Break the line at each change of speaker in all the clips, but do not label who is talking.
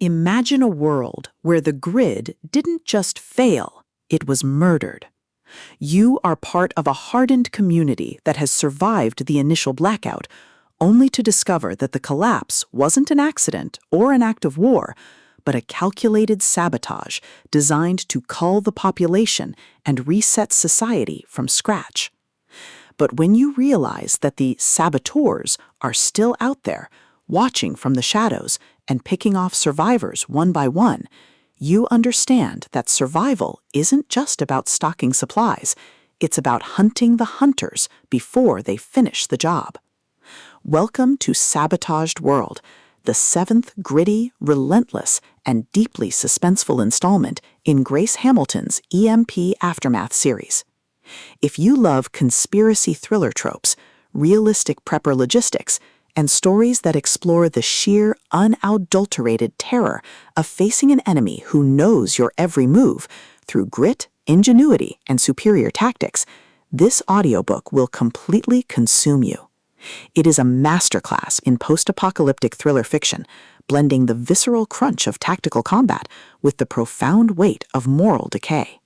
Imagine a world where the grid didn't just fail, it was murdered. You are part of a hardened community that has survived the initial blackout, only to discover that the collapse wasn't an accident or an act of war, but a calculated sabotage designed to cull the population and reset society from scratch. But when you realize that the saboteurs are still out there, watching from the shadows and picking off survivors one by one, you understand that survival isn't just about stocking supplies, it's about hunting the hunters before they finish the job. Welcome to Sabotaged World, the seventh gritty, relentless, and deeply suspenseful installment in Grace Hamilton's EMP Aftermath series. If you love conspiracy thriller tropes, realistic prepper logistics, and stories that explore the sheer, unadulterated terror of facing an enemy who knows your every move through grit, ingenuity, and superior tactics, this audiobook will completely consume you. It is a masterclass in post-apocalyptic thriller fiction, blending the visceral crunch of tactical combat with the profound weight of moral decay.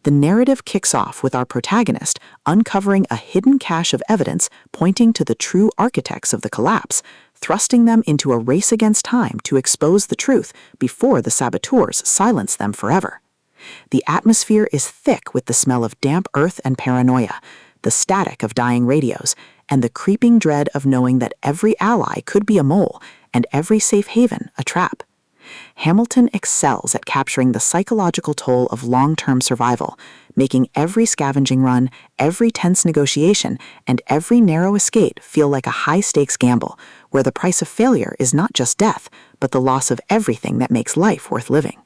The narrative kicks off with our protagonist uncovering a hidden cache of evidence pointing to the true architects of the collapse, thrusting them into a race against time to expose the truth before the saboteurs silence them forever. The atmosphere is thick with the smell of damp earth and paranoia, the static of dying radios, and the creeping dread of knowing that every ally could be a mole and every safe haven a trap. Hamilton excels at capturing the psychological toll of long-term survival, making every scavenging run, every tense negotiation, and every narrow escape feel like a high-stakes gamble, where the price of failure is not just death, but the loss of everything that makes life worth living.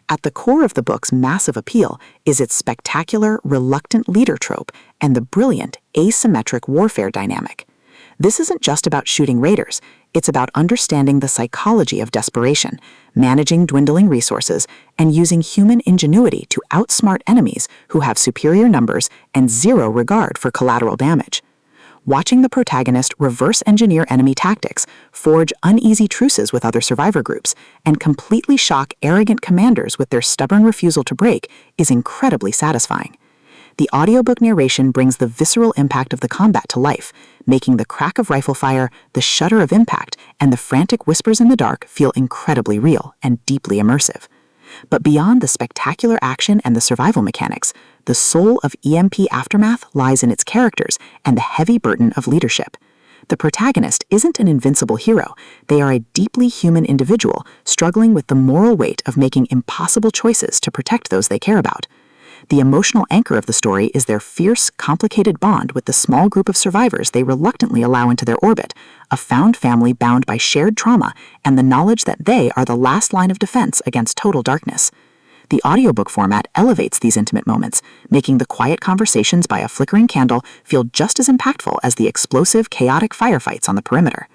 At the core of the book's massive appeal is its spectacular, reluctant leader trope and the brilliant, asymmetric warfare dynamic. This isn't just about shooting raiders, it's about understanding the psychology of desperation, managing dwindling resources, and using human ingenuity to outsmart enemies who have superior numbers and zero regard for collateral damage. Watching the protagonist reverse engineer enemy tactics, forge uneasy truces with other survivor groups, and completely shock arrogant commanders with their stubborn refusal to break is incredibly satisfying. The audiobook narration brings the visceral impact of the combat to life, making the crack of rifle fire, the shudder of impact, and the frantic whispers in the dark feel incredibly real and deeply immersive. But beyond the spectacular action and the survival mechanics, the soul of EMP Aftermath lies in its characters and the heavy burden of leadership. The protagonist isn't an invincible hero, they are a deeply human individual struggling with the moral weight of making impossible choices to protect those they care about. The emotional anchor of the story is their fierce, complicated bond with the small group of survivors they reluctantly allow into their orbit, a found family bound by shared trauma and the knowledge that they are the last line of defense against total darkness. The audiobook format elevates these intimate moments, making the quiet conversations by a flickering candle feel just as impactful as the explosive, chaotic firefights on the perimeter.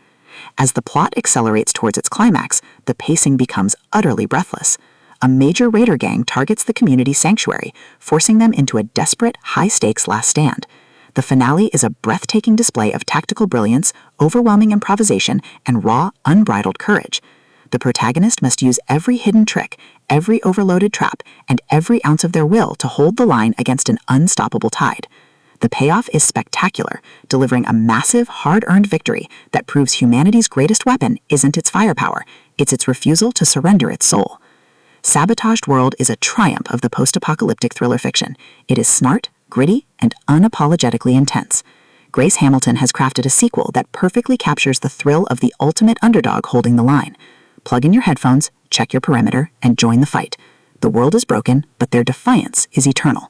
As the plot accelerates towards its climax, the pacing becomes utterly breathless. A major raider gang targets the community sanctuary, forcing them into a desperate, high-stakes last stand. The finale is a breathtaking display of tactical brilliance, overwhelming improvisation, and raw, unbridled courage. The protagonist must use every hidden trick, every overloaded trap, and every ounce of their will to hold the line against an unstoppable tide. The payoff is spectacular, delivering a massive, hard-earned victory that proves humanity's greatest weapon isn't its firepower, it's its refusal to surrender its soul. Sabotaged World is a triumph of the post-apocalyptic thriller fiction. It is smart, gritty, and unapologetically intense. Grace Hamilton has crafted a sequel that perfectly captures the thrill of the ultimate underdog holding the line. Plug in your headphones, check your perimeter, and join the fight. The world is broken, but their defiance is eternal.